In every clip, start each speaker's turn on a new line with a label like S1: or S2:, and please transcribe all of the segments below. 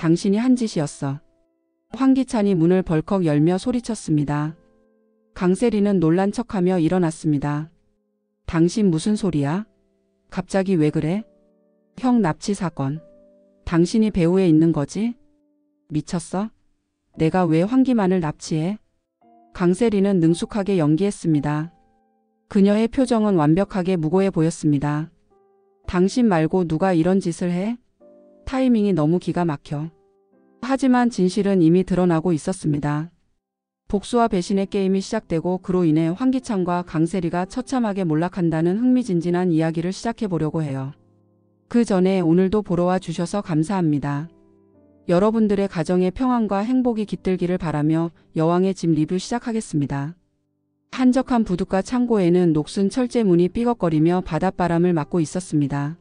S1: 당신이 한 짓이었어. 황기찬이 문을 벌컥 열며 소리쳤습니다. 강세리는 놀란 척하며 일어났습니다. 당신 무슨 소리야? 갑자기 왜 그래? 형 납치 사건. 당신이 배후에 있는 거지? 미쳤어? 내가 왜 황기만을 납치해? 강세리는 능숙하게 연기했습니다. 그녀의 표정은 완벽하게 무고해 보였습니다. 당신 말고 누가 이런 짓을 해? 타이밍이 너무 기가 막혀. 하지만 진실은 이미 드러나고 있었습니다. 복수와 배신의 게임이 시작되고 그로 인해 황기찬과 강세리가 처참하게 몰락한다는 흥미진진한 이야기를 시작해보려고 해요. 그 전에 오늘도 보러 와 주셔서 감사합니다. 여러분들의 가정의 평안과 행복이 깃들기를 바라며 여왕의 집 리뷰 시작하겠습니다. 한적한 부둣가 창고에는 녹슨 철제문이 삐걱거리며 바닷바람을 맞고 있었습니다.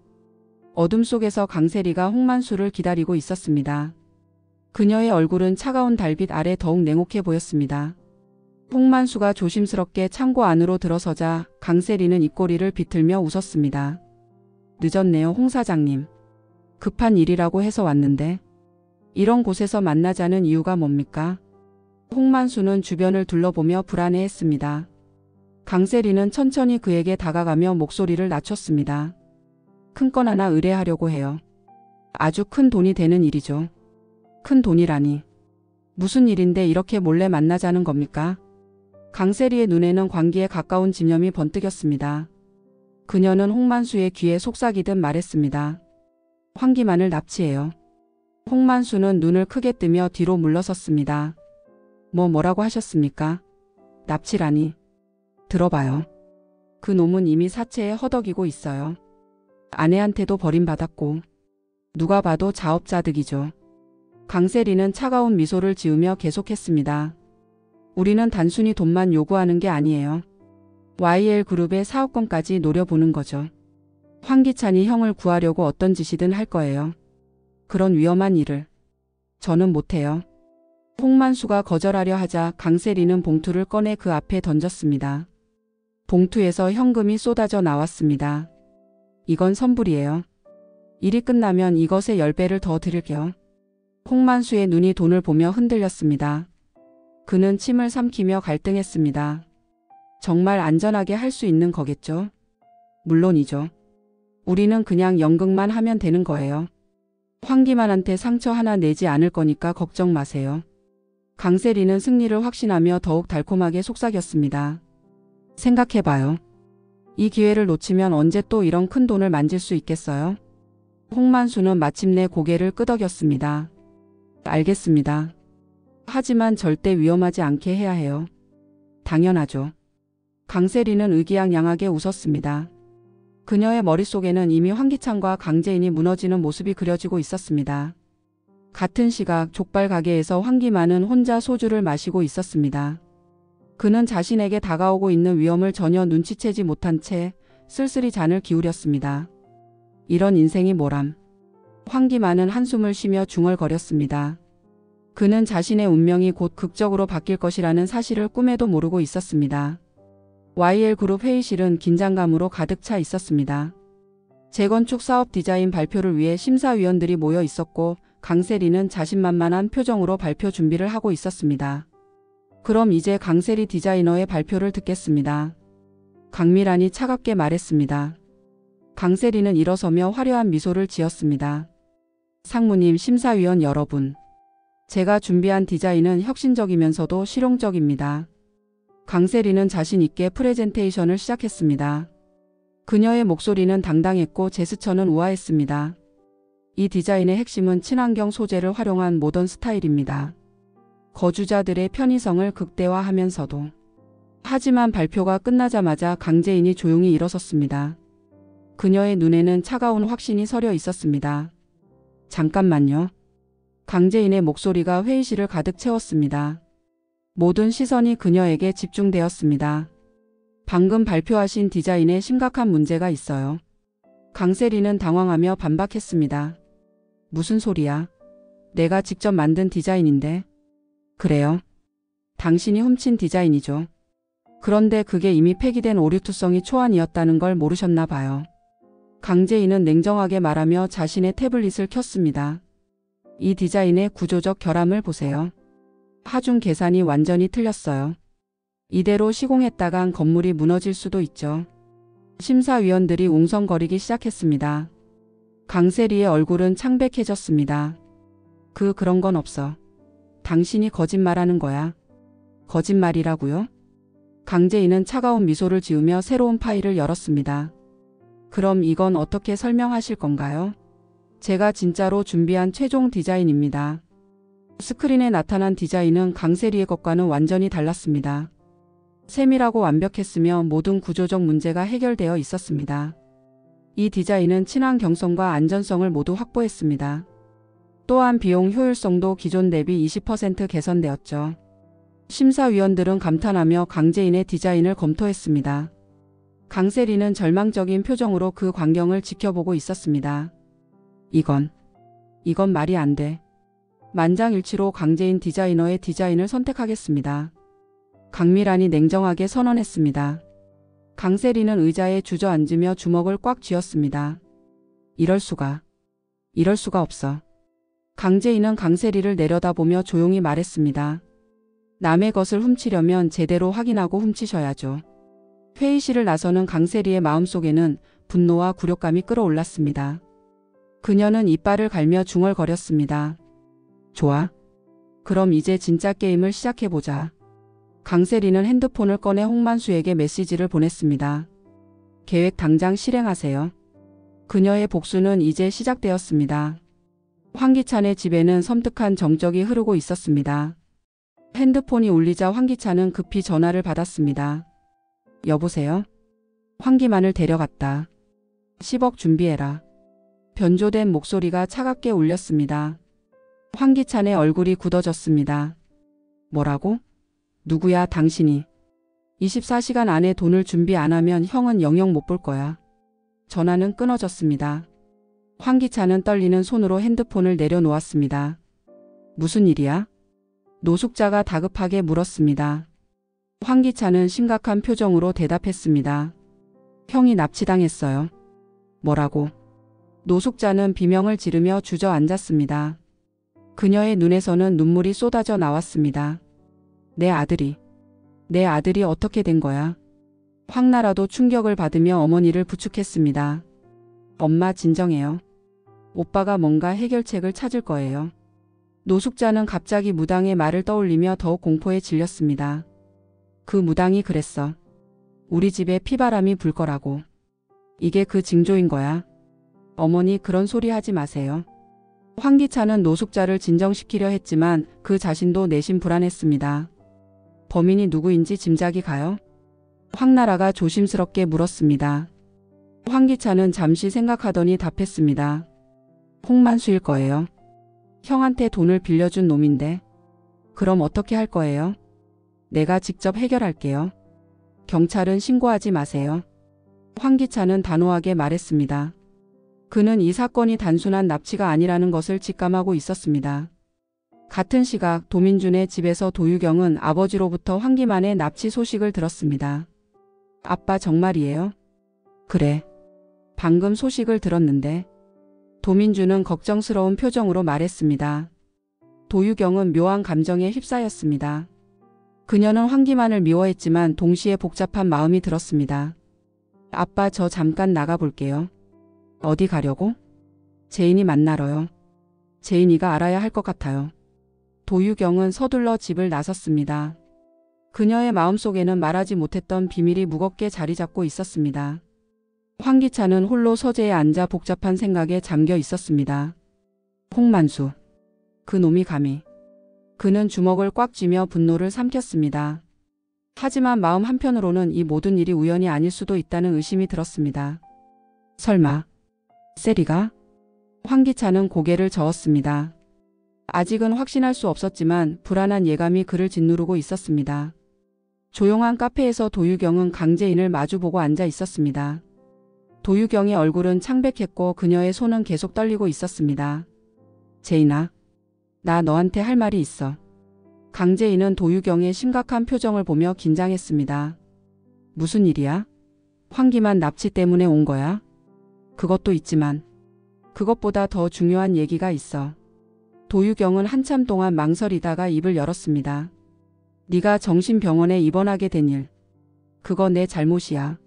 S1: 어둠 속에서 강세리가 홍만수를 기다리고 있었습니다. 그녀의 얼굴은 차가운 달빛 아래 더욱 냉혹해 보였습니다. 홍만수가 조심스럽게 창고 안으로 들어서자 강세리는 입꼬리를 비틀며 웃었습니다. 늦었네요, 홍 사장님. 급한 일이라고 해서 왔는데. 이런 곳에서 만나자는 이유가 뭡니까? 홍만수는 주변을 둘러보며 불안해했습니다. 강세리는 천천히 그에게 다가가며 목소리를 낮췄습니다. 큰 건 하나 의뢰하려고 해요. 아주 큰 돈이 되는 일이죠. 큰 돈이라니. 무슨 일인데 이렇게 몰래 만나자는 겁니까? 강세리의 눈에는 광기에 가까운 집념이 번뜩였습니다. 그녀는 홍만수의 귀에 속삭이듯 말했습니다. 황기만을 납치해요. 홍만수는 눈을 크게 뜨며 뒤로 물러섰습니다. 뭐라고 하셨습니까? 납치라니. 들어봐요. 그 놈은 이미 사체에 허덕이고 있어요. 아내한테도 버림받았고. 누가 봐도 자업자득이죠. 강세리는 차가운 미소를 지으며 계속했습니다. 우리는 단순히 돈만 요구하는 게 아니에요. YL그룹의 사업권까지 노려보는 거죠. 황기찬이 형을 구하려고 어떤 짓이든 할 거예요. 그런 위험한 일을 저는 못해요. 홍만수가 거절하려 하자 강세리는 봉투를 꺼내 그 앞에 던졌습니다. 봉투에서 현금이 쏟아져 나왔습니다. 이건 선불이에요. 일이 끝나면 이것의 10배를 더 드릴게요. 홍만수의 눈이 돈을 보며 흔들렸습니다. 그는 침을 삼키며 갈등했습니다. 정말 안전하게 할 수 있는 거겠죠? 물론이죠. 우리는 그냥 연극만 하면 되는 거예요. 황기만한테 상처 하나 내지 않을 거니까 걱정 마세요. 강세리는 승리를 확신하며 더욱 달콤하게 속삭였습니다. 생각해봐요. 이 기회를 놓치면 언제 또 이런 큰 돈을 만질 수 있겠어요? 홍만수는 마침내 고개를 끄덕였습니다. 알겠습니다. 하지만 절대 위험하지 않게 해야 해요. 당연하죠. 강세리는 의기양양하게 웃었습니다. 그녀의 머릿속에는 이미 황기찬과 강재인이 무너지는 모습이 그려지고 있었습니다. 같은 시각 족발 가게에서 황기만은 혼자 소주를 마시고 있었습니다. 그는 자신에게 다가오고 있는 위험을 전혀 눈치채지 못한 채 쓸쓸히 잔을 기울였습니다. 이런 인생이 뭐람. 황기만은 한숨을 쉬며 중얼거렸습니다. 그는 자신의 운명이 곧 극적으로 바뀔 것이라는 사실을 꿈에도 모르고 있었습니다. YL그룹 회의실은 긴장감으로 가득 차 있었습니다. 재건축 사업 디자인 발표를 위해 심사위원들이 모여 있었고 강세리는 자신만만한 표정으로 발표 준비를 하고 있었습니다. 그럼 이제 강세리 디자이너의 발표를 듣겠습니다. 강미란이 차갑게 말했습니다. 강세리는 일어서며 화려한 미소를 지었습니다. 상무님, 심사위원 여러분. 제가 준비한 디자인은 혁신적이면서도 실용적입니다. 강세리는 자신 있게 프레젠테이션을 시작했습니다. 그녀의 목소리는 당당했고 제스처는 우아했습니다. 이 디자인의 핵심은 친환경 소재를 활용한 모던 스타일입니다. 거주자들의 편의성을 극대화하면서도. 하지만 발표가 끝나자마자 강재인이 조용히 일어섰습니다. 그녀의 눈에는 차가운 확신이 서려 있었습니다. 잠깐만요. 강재인의 목소리가 회의실을 가득 채웠습니다. 모든 시선이 그녀에게 집중되었습니다. 방금 발표하신 디자인에 심각한 문제가 있어요. 강세리는 당황하며 반박했습니다. 무슨 소리야? 내가 직접 만든 디자인인데. 그래요. 당신이 훔친 디자인이죠. 그런데 그게 이미 폐기된 오류투성이 초안이었다는 걸 모르셨나 봐요. 강재인은 냉정하게 말하며 자신의 태블릿을 켰습니다. 이 디자인의 구조적 결함을 보세요. 하중 계산이 완전히 틀렸어요. 이대로 시공했다간 건물이 무너질 수도 있죠. 심사위원들이 웅성거리기 시작했습니다. 강세리의 얼굴은 창백해졌습니다. 그런 건 없어. 당신이 거짓말하는 거야. 거짓말이라고요? 강재인은 차가운 미소를 지으며 새로운 파일을 열었습니다. 그럼 이건 어떻게 설명하실 건가요? 제가 진짜로 준비한 최종 디자인입니다. 스크린에 나타난 디자인은 강세리의 것과는 완전히 달랐습니다. 세밀하고 완벽했으며 모든 구조적 문제가 해결되어 있었습니다. 이 디자인은 친환경성과 안전성을 모두 확보했습니다. 또한 비용 효율성도 기존 대비 20% 개선되었죠. 심사위원들은 감탄하며 강재인의 디자인을 검토했습니다. 강세리는 절망적인 표정으로 그 광경을 지켜보고 있었습니다. 이건 말이 안 돼. 만장일치로 강재인 디자이너의 디자인을 선택하겠습니다. 강미란이 냉정하게 선언했습니다. 강세리는 의자에 주저앉으며 주먹을 꽉 쥐었습니다. 이럴 수가 없어. 강재인은 강세리를 내려다보며 조용히 말했습니다. 남의 것을 훔치려면 제대로 확인하고 훔치셔야죠. 회의실을 나서는 강세리의 마음속에는 분노와 굴욕감이 끌어올랐습니다. 그녀는 이빨을 갈며 중얼거렸습니다. 좋아. 그럼 이제 진짜 게임을 시작해보자. 강세리는 핸드폰을 꺼내 홍만수에게 메시지를 보냈습니다. 계획 당장 실행하세요. 그녀의 복수는 이제 시작되었습니다. 황기찬의 집에는 섬뜩한 정적이 흐르고 있었습니다. 핸드폰이 울리자 황기찬은 급히 전화를 받았습니다. 여보세요? 황기만을 데려갔다. 10억 준비해라. 변조된 목소리가 차갑게 울렸습니다. 황기찬의 얼굴이 굳어졌습니다. 뭐라고? 누구야 당신이? 24시간 안에 돈을 준비 안 하면 형은 영영 못 볼 거야. 전화는 끊어졌습니다. 황기찬은 떨리는 손으로 핸드폰을 내려놓았습니다. 무슨 일이야? 노숙자가 다급하게 물었습니다. 황기찬은 심각한 표정으로 대답했습니다. 형이 납치당했어요. 뭐라고? 노숙자는 비명을 지르며 주저앉았습니다. 그녀의 눈에서는 눈물이 쏟아져 나왔습니다. 내 아들이 어떻게 된 거야? 황나라도 충격을 받으며 어머니를 부축했습니다. 엄마 진정해요. 오빠가 뭔가 해결책을 찾을 거예요. 노숙자는 갑자기 무당의 말을 떠올리며 더욱 공포에 질렸습니다. 그 무당이 그랬어. 우리 집에 피바람이 불 거라고. 이게 그 징조인 거야. 어머니 그런 소리 하지 마세요. 황기찬은 노숙자를 진정시키려 했지만 그 자신도 내심 불안했습니다. 범인이 누구인지 짐작이 가요? 황나라가 조심스럽게 물었습니다. 황기찬은 잠시 생각하더니 답했습니다. 홍만수일 거예요. 형한테 돈을 빌려준 놈인데. 그럼 어떻게 할 거예요? 내가 직접 해결할게요. 경찰은 신고하지 마세요. 황기찬은 단호하게 말했습니다. 그는 이 사건이 단순한 납치가 아니라는 것을 직감하고 있었습니다. 같은 시각 도민준의 집에서 도유경은 아버지로부터 황기만의 납치 소식을 들었습니다. 아빠 정말이에요? 그래. 방금 소식을 들었는데. 도민준은 걱정스러운 표정으로 말했습니다. 도유경은 묘한 감정에 휩싸였습니다. 그녀는 황기만을 미워했지만 동시에 복잡한 마음이 들었습니다. 아빠 저 잠깐 나가볼게요. 어디 가려고? 제인이 만나러요. 제인이가 알아야 할 것 같아요. 도유경은 서둘러 집을 나섰습니다. 그녀의 마음속에는 말하지 못했던 비밀이 무겁게 자리 잡고 있었습니다. 황기찬은 홀로 서재에 앉아 복잡한 생각에 잠겨 있었습니다. 홍만수. 그 놈이 감히. 그는 주먹을 꽉 쥐며 분노를 삼켰습니다. 하지만 마음 한편으로는 이 모든 일이 우연이 아닐 수도 있다는 의심이 들었습니다. 설마 세리가? 황기찬은 고개를 저었습니다. 아직은 확신할 수 없었지만 불안한 예감이 그를 짓누르고 있었습니다. 조용한 카페에서 도유경은 강재인을 마주보고 앉아 있었습니다. 도유경의 얼굴은 창백했고 그녀의 손은 계속 떨리고 있었습니다. 제인아, 나 너한테 할 말이 있어. 강재인은 도유경의 심각한 표정을 보며 긴장했습니다. 무슨 일이야? 황기만 납치 때문에 온 거야? 그것도 있지만 그것보다 더 중요한 얘기가 있어. 도유경은 한참 동안 망설이다가 입을 열었습니다. 네가 정신병원에 입원하게 된 일. 그거 내 잘못이야.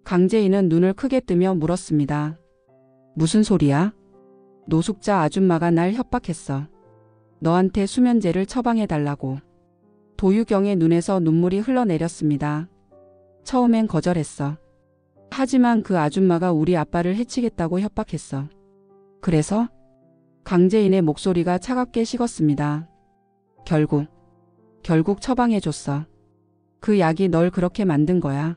S1: 강재인은 눈을 크게 뜨며 물었습니다. 무슨 소리야? 노숙자 아줌마가 날 협박했어. 너한테 수면제를 처방해달라고. 도유경의 눈에서 눈물이 흘러내렸습니다. 처음엔 거절했어. 하지만 그 아줌마가 우리 아빠를 해치겠다고 협박했어. 그래서? 강재인의 목소리가 차갑게 식었습니다. 결국 처방해줬어. 그 약이 널 그렇게 만든 거야.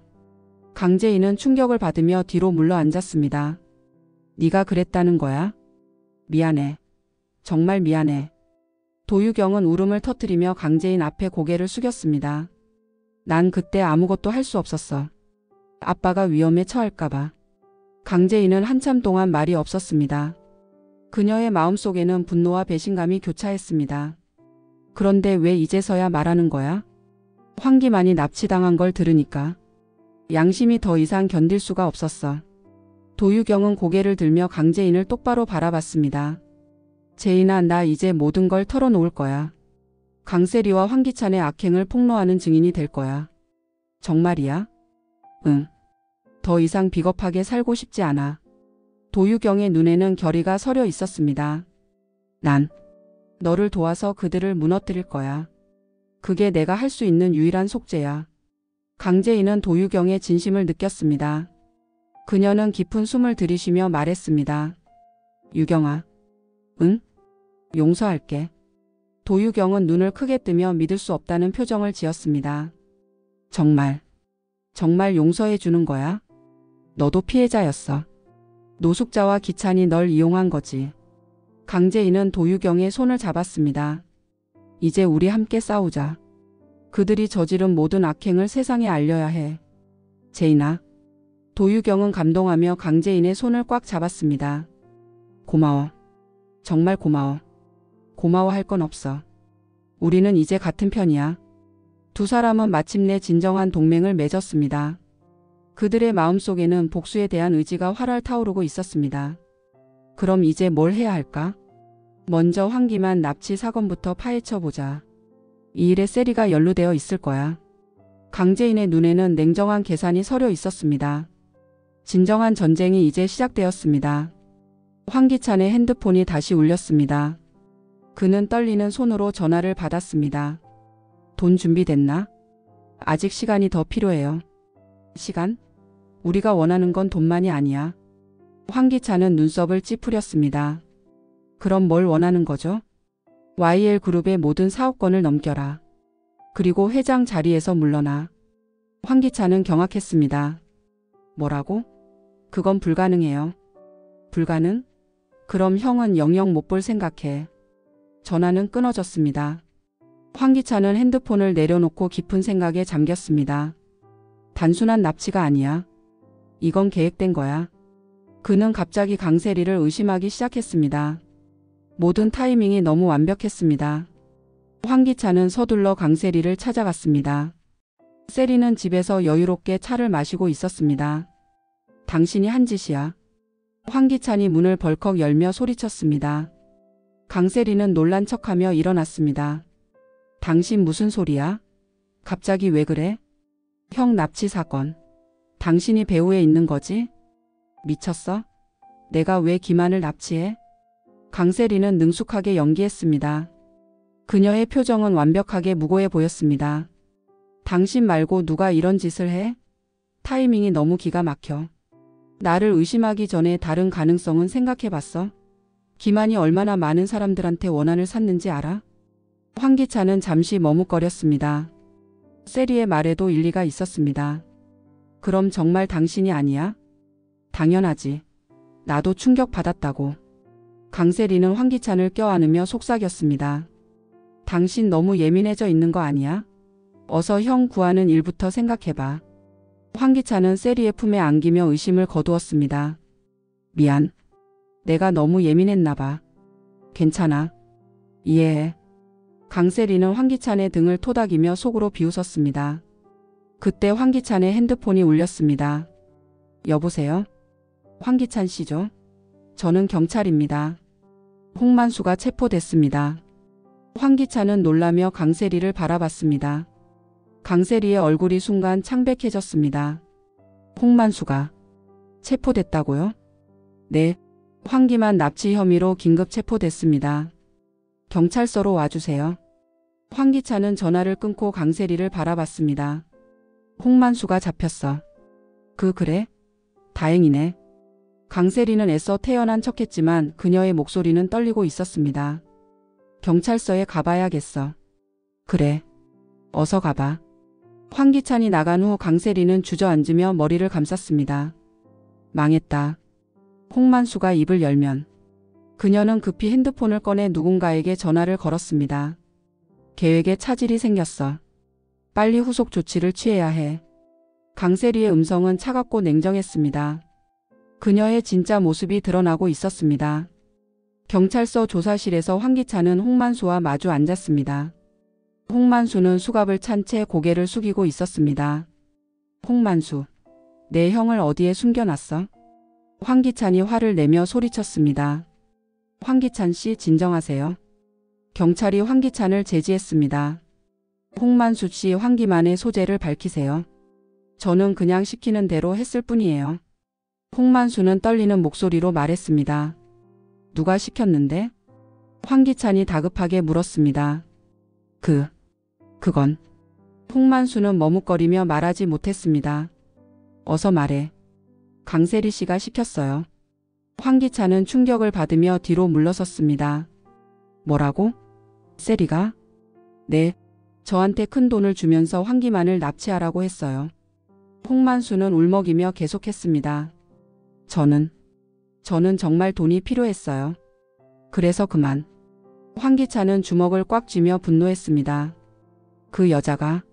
S1: 강재인은 충격을 받으며 뒤로 물러 앉았습니다. 네가 그랬다는 거야? 미안해. 정말 미안해. 도유경은 울음을 터뜨리며 강재인 앞에 고개를 숙였습니다. 난 그때 아무것도 할 수 없었어. 아빠가 위험에 처할까봐. 강재인은 한참 동안 말이 없었습니다. 그녀의 마음속에는 분노와 배신감이 교차했습니다. 그런데 왜 이제서야 말하는 거야? 황기만이 납치당한 걸 들으니까. 양심이 더 이상 견딜 수가 없었어. 도유경은 고개를 들며 강재인을 똑바로 바라봤습니다. 재인아, 나 이제 모든 걸 털어놓을 거야. 강세리와 황기찬의 악행을 폭로하는 증인이 될 거야. 정말이야? 응. 더 이상 비겁하게 살고 싶지 않아. 도유경의 눈에는 결의가 서려 있었습니다. 난 너를 도와서 그들을 무너뜨릴 거야. 그게 내가 할 수 있는 유일한 속죄야. 강재인은 도유경의 진심을 느꼈습니다. 그녀는 깊은 숨을 들이쉬며 말했습니다. 유경아. 응? 용서할게. 도유경은 눈을 크게 뜨며 믿을 수 없다는 표정을 지었습니다. 정말 용서해 주는 거야? 너도 피해자였어. 노숙자와 기찬이 널 이용한 거지. 강재인은 도유경의 손을 잡았습니다. 이제 우리 함께 싸우자. 그들이 저지른 모든 악행을 세상에 알려야 해. 재인아. 도유경은 감동하며 강재인의 손을 꽉 잡았습니다. 고마워. 정말 고마워. 고마워할 건 없어. 우리는 이제 같은 편이야. 두 사람은 마침내 진정한 동맹을 맺었습니다. 그들의 마음속에는 복수에 대한 의지가 활활 타오르고 있었습니다. 그럼 이제 뭘 해야 할까? 먼저 황기만 납치 사건부터 파헤쳐보자. 이 일에 세리가 연루되어 있을 거야. 강재인의 눈에는 냉정한 계산이 서려 있었습니다. 진정한 전쟁이 이제 시작되었습니다. 황기찬의 핸드폰이 다시 울렸습니다. 그는 떨리는 손으로 전화를 받았습니다. 돈 준비됐나? 아직 시간이 더 필요해요. 시간? 우리가 원하는 건 돈만이 아니야. 황기찬은 눈썹을 찌푸렸습니다. 그럼 뭘 원하는 거죠? YL그룹의 모든 사업권을 넘겨라. 그리고 회장 자리에서 물러나. 황기찬은 경악했습니다. 뭐라고? 그건 불가능해요. 불가능? 그럼 형은 영영 못 볼 생각해. 전화는 끊어졌습니다. 황기찬은 핸드폰을 내려놓고 깊은 생각에 잠겼습니다. 단순한 납치가 아니야. 이건 계획된 거야. 그는 갑자기 강세리를 의심하기 시작했습니다. 모든 타이밍이 너무 완벽했습니다. 황기찬은 서둘러 강세리를 찾아갔습니다. 세리는 집에서 여유롭게 차를 마시고 있었습니다. 당신이 한 짓이야. 황기찬이 문을 벌컥 열며 소리쳤습니다. 강세리는 놀란 척하며 일어났습니다. 당신 무슨 소리야? 갑자기 왜 그래? 형 납치 사건. 당신이 배후에 있는 거지? 미쳤어? 내가 왜 기만을 납치해? 강세리는 능숙하게 연기했습니다. 그녀의 표정은 완벽하게 무고해 보였습니다. 당신 말고 누가 이런 짓을 해? 타이밍이 너무 기가 막혀. 나를 의심하기 전에 다른 가능성은 생각해봤어? 기만이 얼마나 많은 사람들한테 원한을 샀는지 알아? 황기찬은 잠시 머뭇거렸습니다. 세리의 말에도 일리가 있었습니다. 그럼 정말 당신이 아니야? 당연하지. 나도 충격받았다고. 강세리는 황기찬을 껴안으며 속삭였습니다. 당신 너무 예민해져 있는 거 아니야? 어서 형 구하는 일부터 생각해봐. 황기찬은 세리의 품에 안기며 의심을 거두었습니다. 미안. 내가 너무 예민했나 봐. 괜찮아. 이해해. 강세리는 황기찬의 등을 토닥이며 속으로 비웃었습니다. 그때 황기찬의 핸드폰이 울렸습니다. 여보세요? 황기찬 씨죠? 저는 경찰입니다. 홍만수가 체포됐습니다. 황기찬은 놀라며 강세리를 바라봤습니다. 강세리의 얼굴이 순간 창백해졌습니다. 홍만수가 체포됐다고요? 네. 황기만 납치 혐의로 긴급 체포됐습니다. 경찰서로 와주세요. 황기찬은 전화를 끊고 강세리를 바라봤습니다. 홍만수가 잡혔어. 그래? 다행이네. 강세리는 애써 태연한 척했지만 그녀의 목소리는 떨리고 있었습니다. 경찰서에 가봐야겠어. 그래. 어서 가봐. 황기찬이 나간 후 강세리는 주저앉으며 머리를 감쌌습니다. 망했다. 홍만수가 입을 열면 그녀는 급히 핸드폰을 꺼내 누군가에게 전화를 걸었습니다. 계획에 차질이 생겼어. 빨리 후속 조치를 취해야 해. 강세리의 음성은 차갑고 냉정했습니다. 그녀의 진짜 모습이 드러나고 있었습니다. 경찰서 조사실에서 황기찬은 홍만수와 마주 앉았습니다. 홍만수는 수갑을 찬 채 고개를 숙이고 있었습니다. 홍만수, 내 형을 어디에 숨겨놨어? 황기찬이 화를 내며 소리쳤습니다. 황기찬 씨 진정하세요. 경찰이 황기찬을 제지했습니다. 홍만수 씨 황기만의 소재를 밝히세요. 저는 그냥 시키는 대로 했을 뿐이에요. 홍만수는 떨리는 목소리로 말했습니다. 누가 시켰는데? 황기찬이 다급하게 물었습니다. 그건. 홍만수는 머뭇거리며 말하지 못했습니다. 어서 말해. 강세리 씨가 시켰어요. 황기찬은 충격을 받으며 뒤로 물러섰습니다. 뭐라고? 세리가? 네. 저한테 큰 돈을 주면서 황기만을 납치하라고 했어요. 홍만수는 울먹이며 계속했습니다. 저는 정말 돈이 필요했어요. 그래서 그만. 황기찬은 주먹을 꽉 쥐며 분노했습니다. 그 여자가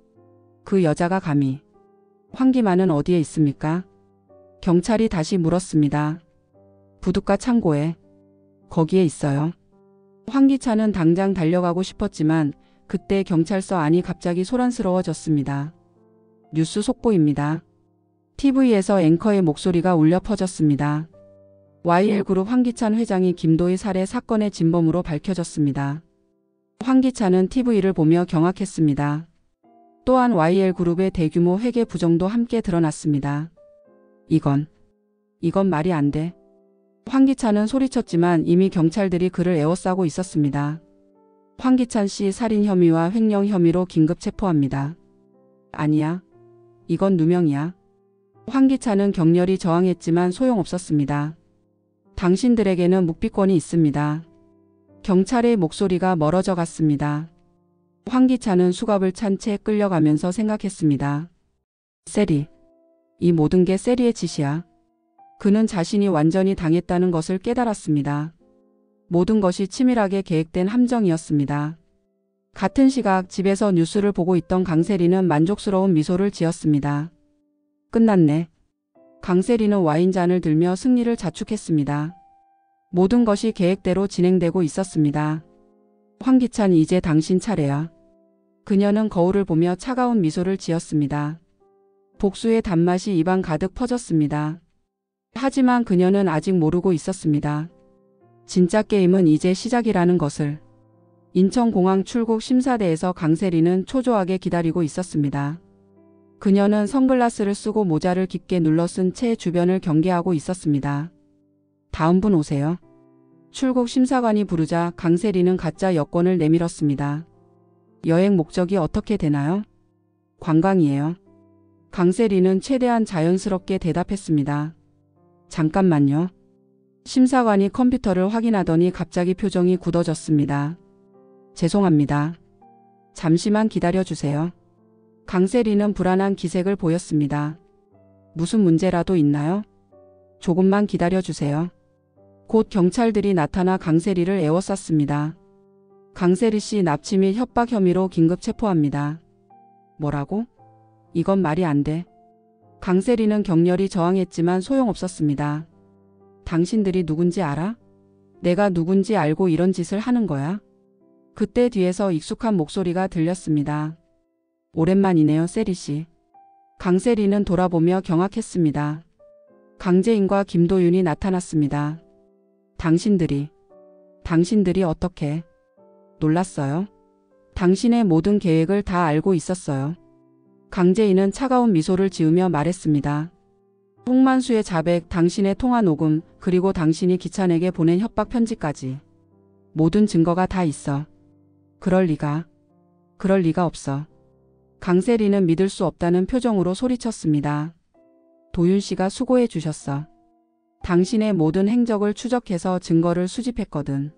S1: 감히. 황기만은 어디에 있습니까? 경찰이 다시 물었습니다. 부둣가 창고에. 거기에 있어요. 황기찬은 당장 달려가고 싶었지만 그때 경찰서 안이 갑자기 소란스러워졌습니다. 뉴스 속보입니다. TV에서 앵커의 목소리가 울려 퍼졌습니다. YL그룹 황기찬 회장이 김도희 살해 사건의 진범으로 밝혀졌습니다. 황기찬은 TV를 보며 경악했습니다. 또한 YL그룹의 대규모 회계 부정도 함께 드러났습니다. 이건 말이 안 돼. 황기찬은 소리쳤지만 이미 경찰들이 그를 에워싸고 있었습니다. 황기찬 씨 살인 혐의와 횡령 혐의로 긴급 체포합니다. 아니야. 이건 누명이야. 황기찬은 격렬히 저항했지만 소용없었습니다. 당신들에게는 묵비권이 있습니다. 경찰의 목소리가 멀어져 갔습니다. 황기찬은 수갑을 찬 채 끌려가면서 생각했습니다. 세리. 이 모든 게 세리의 짓이야. 그는 자신이 완전히 당했다는 것을 깨달았습니다. 모든 것이 치밀하게 계획된 함정이었습니다. 같은 시각 집에서 뉴스를 보고 있던 강세리는 만족스러운 미소를 지었습니다. 끝났네. 강세리는 와인잔을 들며 승리를 자축했습니다. 모든 것이 계획대로 진행되고 있었습니다. 황기찬, 이제 당신 차례야. 그녀는 거울을 보며 차가운 미소를 지었습니다. 복수의 단맛이 입안 가득 퍼졌습니다. 하지만 그녀는 아직 모르고 있었습니다. 진짜 게임은 이제 시작이라는 것을. 인천공항 출국 심사대에서 강세리는 초조하게 기다리고 있었습니다. 그녀는 선글라스를 쓰고 모자를 깊게 눌러 쓴 채 주변을 경계하고 있었습니다. 다음 분 오세요. 출국 심사관이 부르자 강세리는 가짜 여권을 내밀었습니다. 여행 목적이 어떻게 되나요? 관광이에요. 강세리는 최대한 자연스럽게 대답했습니다. 잠깐만요. 심사관이 컴퓨터를 확인하더니 갑자기 표정이 굳어졌습니다. 죄송합니다. 잠시만 기다려주세요. 강세리는 불안한 기색을 보였습니다. 무슨 문제라도 있나요? 조금만 기다려주세요. 곧 경찰들이 나타나 강세리를 에워쌌습니다. 강세리 씨 납치 및 협박 혐의로 긴급 체포합니다. 뭐라고? 이건 말이 안 돼. 강세리는 격렬히 저항했지만 소용없었습니다. 당신들이 누군지 알아? 내가 누군지 알고 이런 짓을 하는 거야? 그때 뒤에서 익숙한 목소리가 들렸습니다. 오랜만이네요, 세리 씨. 강세리는 돌아보며 경악했습니다. 강재인과 김도윤이 나타났습니다. 당신들이. 당신들이 어떻게? 놀랐어요. 당신의 모든 계획을 다 알고 있었어요. 강재인은 차가운 미소를 지으며 말했습니다. 홍만수의 자백, 당신의 통화 녹음, 그리고 당신이 기찬에게 보낸 협박 편지까지. 모든 증거가 다 있어. 그럴 리가 없어. 강세리는 믿을 수 없다는 표정으로 소리쳤습니다. 도윤 씨가 수고해 주셨어. 당신의 모든 행적을 추적해서 증거를 수집했거든.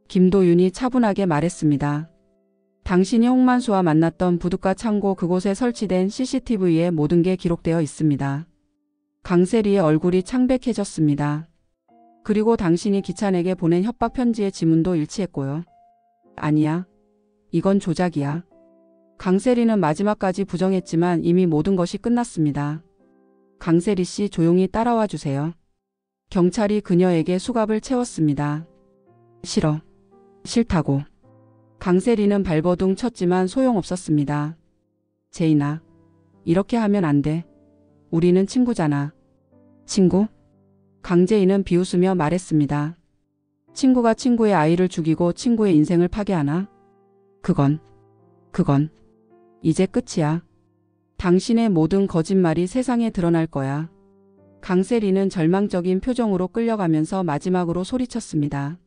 S1: 김도윤이 차분하게 말했습니다. 당신이 홍만수와 만났던 부둣가 창고 그곳에 설치된 CCTV에 모든 게 기록되어 있습니다. 강세리의 얼굴이 창백해졌습니다. 그리고 당신이 기찬에게 보낸 협박 편지의 지문도 일치했고요. 아니야. 이건 조작이야. 강세리는 마지막까지 부정했지만 이미 모든 것이 끝났습니다. 강세리 씨, 조용히 따라와 주세요. 경찰이 그녀에게 수갑을 채웠습니다. 싫어. 싫다고. 강세리는 발버둥 쳤지만 소용없었습니다. 제인아, 이렇게 하면 안 돼. 우리는 친구잖아. 친구? 강재인은 비웃으며 말했습니다. 친구가 친구의 아이를 죽이고 친구의 인생을 파괴하나? 그건 이제 끝이야. 당신의 모든 거짓말이 세상에 드러날 거야. 강세리는 절망적인 표정으로 끌려가면서 마지막으로 소리쳤습니다.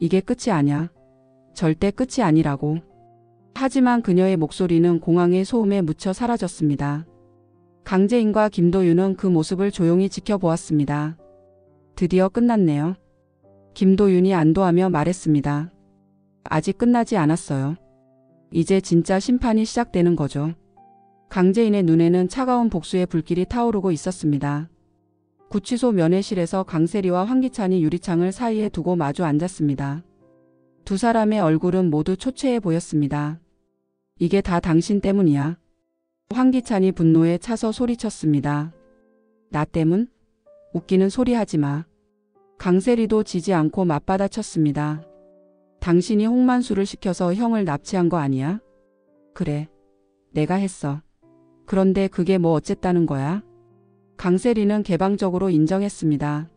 S1: 이게 끝이 아니야. 절대 끝이 아니라고. 하지만 그녀의 목소리는 공항의 소음에 묻혀 사라졌습니다. 강재인과 김도윤은 그 모습을 조용히 지켜보았습니다. 드디어 끝났네요. 김도윤이 안도하며 말했습니다. 아직 끝나지 않았어요. 이제 진짜 심판이 시작되는 거죠. 강재인의 눈에는 차가운 복수의 불길이 타오르고 있었습니다. 구치소 면회실에서 강세리와 황기찬이 유리창을 사이에 두고 마주 앉았습니다. 두 사람의 얼굴은 모두 초췌해 보였습니다. 이게 다 당신 때문이야. 황기찬이 분노에 차서 소리쳤습니다. 나 때문? 웃기는 소리 하지 마. 강세리도 지지 않고 맞받아쳤습니다. 당신이 홍만수를 시켜서 형을 납치한 거 아니야? 그래. 내가 했어. 그런데 그게 뭐 어쨌다는 거야? 강세리는 개방적으로 인정했습니다.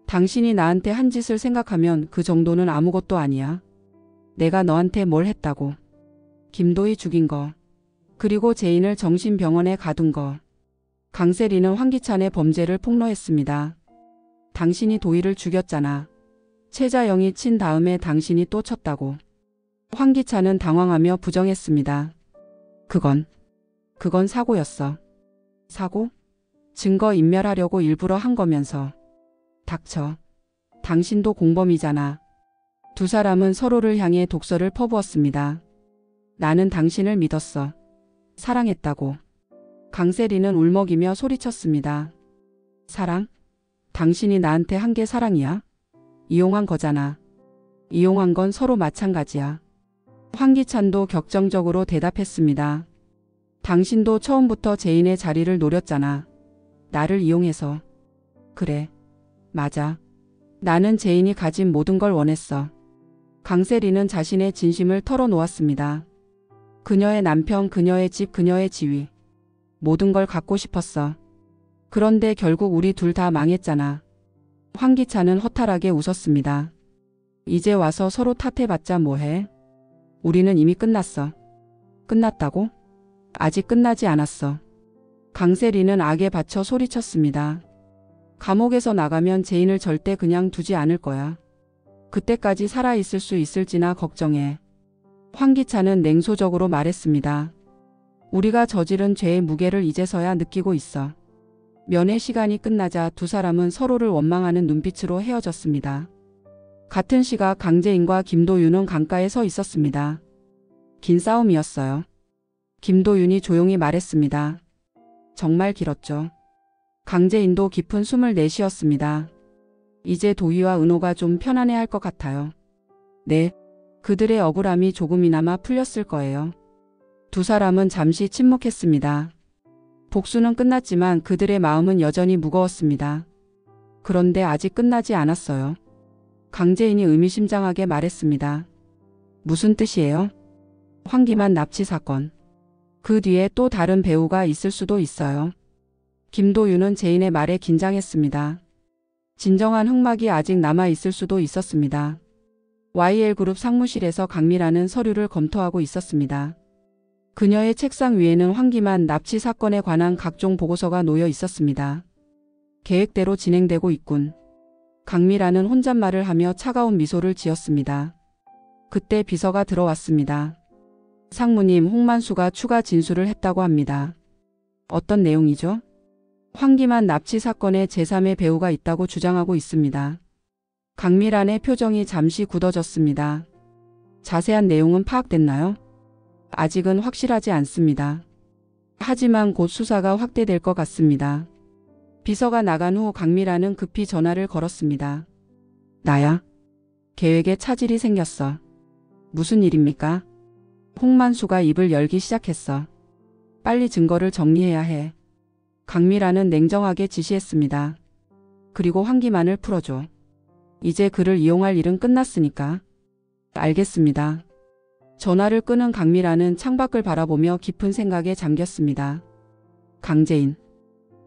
S1: 당신이 나한테 한 짓을 생각하면 그 정도는 아무것도 아니야. 내가 너한테 뭘 했다고. 김도희 죽인 거. 그리고 제인을 정신병원에 가둔 거. 강세리는 황기찬의 범죄를 폭로했습니다. 당신이 도희를 죽였잖아. 최자영이 친 다음에 당신이 또 쳤다고. 황기찬은 당황하며 부정했습니다. 그건 사고였어. 사고? 증거 인멸하려고 일부러 한 거면서. 닥쳐. 당신도 공범이잖아. 두 사람은 서로를 향해 독설을 퍼부었습니다. 나는 당신을 믿었어. 사랑했다고. 강세리는 울먹이며 소리쳤습니다. 사랑? 당신이 나한테 한 게 사랑이야? 이용한 거잖아. 이용한 건 서로 마찬가지야. 황기찬도 격정적으로 대답했습니다. 당신도 처음부터 제인의 자리를 노렸잖아. 나를 이용해서. 그래. 맞아. 나는 제인이 가진 모든 걸 원했어. 강세리는 자신의 진심을 털어놓았습니다. 그녀의 남편, 그녀의 집, 그녀의 지위. 모든 걸 갖고 싶었어. 그런데 결국 우리 둘 다 망했잖아. 황기찬은 허탈하게 웃었습니다. 이제 와서 서로 탓해봤자 뭐해? 우리는 이미 끝났어. 끝났다고? 아직 끝나지 않았어. 강세리는 악에 받쳐 소리쳤습니다. 감옥에서 나가면 제인을 절대 그냥 두지 않을 거야. 그때까지 살아있을 수 있을지나 걱정해. 황기찬은 냉소적으로 말했습니다. 우리가 저지른 죄의 무게를 이제서야 느끼고 있어. 면회 시간이 끝나자 두 사람은 서로를 원망하는 눈빛으로 헤어졌습니다. 같은 시각 강재인과 김도윤은 강가에 서 있었습니다. 긴 싸움이었어요. 김도윤이 조용히 말했습니다. 정말 길었죠. 강재인도 깊은 숨을 내쉬었습니다. 이제 도희와 은호가 좀 편안해할 것 같아요. 네. 그들의 억울함이 조금이나마 풀렸을 거예요. 두 사람은 잠시 침묵했습니다. 복수는 끝났지만 그들의 마음은 여전히 무거웠습니다. 그런데 아직 끝나지 않았어요. 강재인이 의미심장하게 말했습니다. 무슨 뜻이에요? 황기만 납치 사건. 그 뒤에 또 다른 배우가 있을 수도 있어요. 김도윤은 제인의 말에 긴장했습니다. 진정한 흑막이 아직 남아 있을 수도 있었습니다. YL그룹 상무실에서 강미라는 서류를 검토하고 있었습니다. 그녀의 책상 위에는 황기만 납치 사건에 관한 각종 보고서가 놓여 있었습니다. 계획대로 진행되고 있군. 강미라는 혼잣말을 하며 차가운 미소를 지었습니다. 그때 비서가 들어왔습니다. 상무님, 홍만수가 추가 진술을 했다고 합니다. 어떤 내용이죠? 황기만 납치 사건에 제3의 배우가 있다고 주장하고 있습니다. 강미란의 표정이 잠시 굳어졌습니다. 자세한 내용은 파악됐나요? 아직은 확실하지 않습니다. 하지만 곧 수사가 확대될 것 같습니다. 비서가 나간 후 강미란은 급히 전화를 걸었습니다. 나야? 계획에 차질이 생겼어. 무슨 일입니까? 홍만수가 입을 열기 시작했어. 빨리 증거를 정리해야 해. 강미란은 냉정하게 지시했습니다. 그리고 황기만을 풀어줘. 이제 그를 이용할 일은 끝났으니까. 알겠습니다. 전화를 끊은 강미란은 창밖을 바라보며 깊은 생각에 잠겼습니다. 강재인.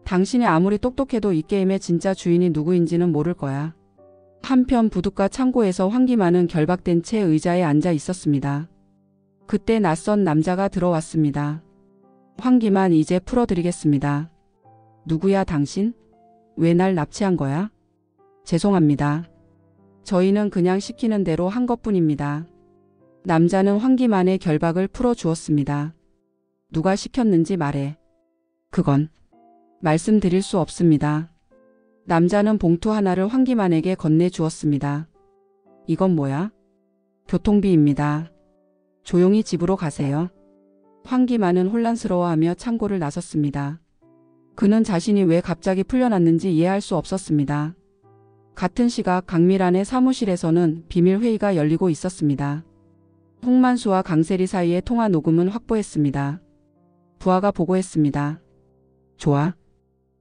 S1: 당신이 아무리 똑똑해도 이 게임의 진짜 주인이 누구인지는 모를 거야. 한편 부둣가 창고에서 황기만은 결박된 채 의자에 앉아 있었습니다. 그때 낯선 남자가 들어왔습니다. 황기만, 이제 풀어드리겠습니다. 누구야 당신? 왜 날 납치한 거야? 죄송합니다. 저희는 그냥 시키는 대로 한 것뿐입니다. 남자는 황기만의 결박을 풀어주었습니다. 누가 시켰는지 말해. 그건 말씀드릴 수 없습니다. 남자는 봉투 하나를 황기만에게 건네주었습니다. 이건 뭐야? 교통비입니다. 조용히 집으로 가세요. 황기만은 혼란스러워하며 창고를 나섰습니다. 그는 자신이 왜 갑자기 풀려났는지 이해할 수 없었습니다. 같은 시각 강미란의 사무실에서는 비밀회의가 열리고 있었습니다. 홍만수와 강세리 사이의 통화 녹음은 확보했습니다. 부하가 보고했습니다. 좋아.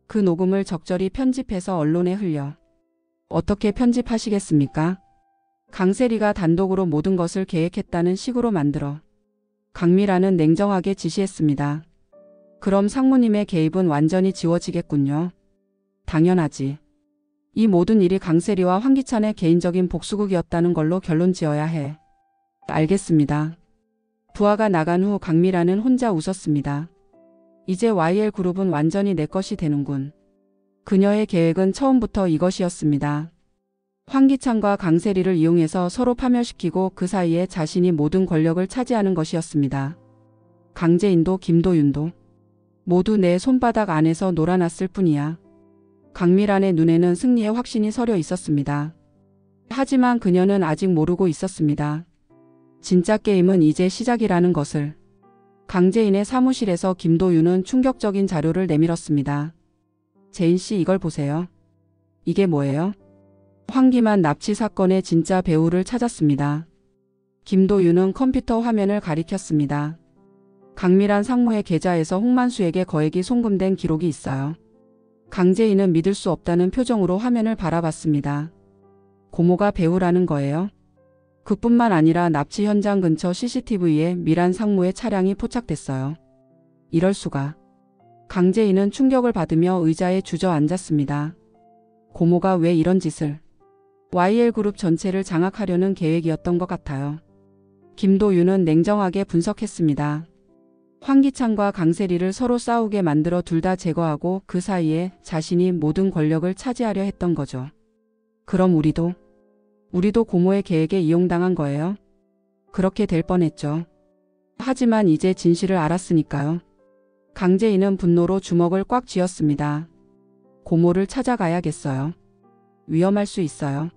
S1: 그 녹음을 적절히 편집해서 언론에 흘려. 어떻게 편집하시겠습니까? 강세리가 단독으로 모든 것을 계획했다는 식으로 만들어. 강미란은 냉정하게 지시했습니다. 그럼 상무님의 개입은 완전히 지워지겠군요. 당연하지. 이 모든 일이 강세리와 황기찬의 개인적인 복수극이었다는 걸로 결론 지어야 해. 알겠습니다. 부하가 나간 후 강미란은 혼자 웃었습니다. 이제 YL그룹은 완전히 내 것이 되는군. 그녀의 계획은 처음부터 이것이었습니다. 황기찬과 강세리를 이용해서 서로 파멸시키고 그 사이에 자신이 모든 권력을 차지하는 것이었습니다. 강재인도 김도윤도 모두 내 손바닥 안에서 놀아났을 뿐이야. 강미란의 눈에는 승리의 확신이 서려 있었습니다. 하지만 그녀는 아직 모르고 있었습니다. 진짜 게임은 이제 시작이라는 것을. 강재인의 사무실에서 김도윤은 충격적인 자료를 내밀었습니다. 재인 씨, 이걸 보세요. 이게 뭐예요? 황기만 납치 사건의 진짜 배우를 찾았습니다. 김도윤은 컴퓨터 화면을 가리켰습니다. 강미란 상무의 계좌에서 홍만수에게 거액이 송금된 기록이 있어요. 강재인은 믿을 수 없다는 표정으로 화면을 바라봤습니다. 고모가 배우라는 거예요? 그뿐만 아니라 납치 현장 근처 CCTV에 미란 상무의 차량이 포착됐어요. 이럴 수가. 강재인은 충격을 받으며 의자에 주저앉았습니다. 고모가 왜 이런 짓을. YL그룹 전체를 장악하려는 계획이었던 것 같아요. 김도윤은 냉정하게 분석했습니다. 황기찬과 강세리를 서로 싸우게 만들어 둘 다 제거하고 그 사이에 자신이 모든 권력을 차지하려 했던 거죠. 그럼 우리도 고모의 계획에 이용당한 거예요? 그렇게 될 뻔했죠. 하지만 이제 진실을 알았으니까요. 강재인은 분노로 주먹을 꽉 쥐었습니다. 고모를 찾아가야겠어요. 위험할 수 있어요.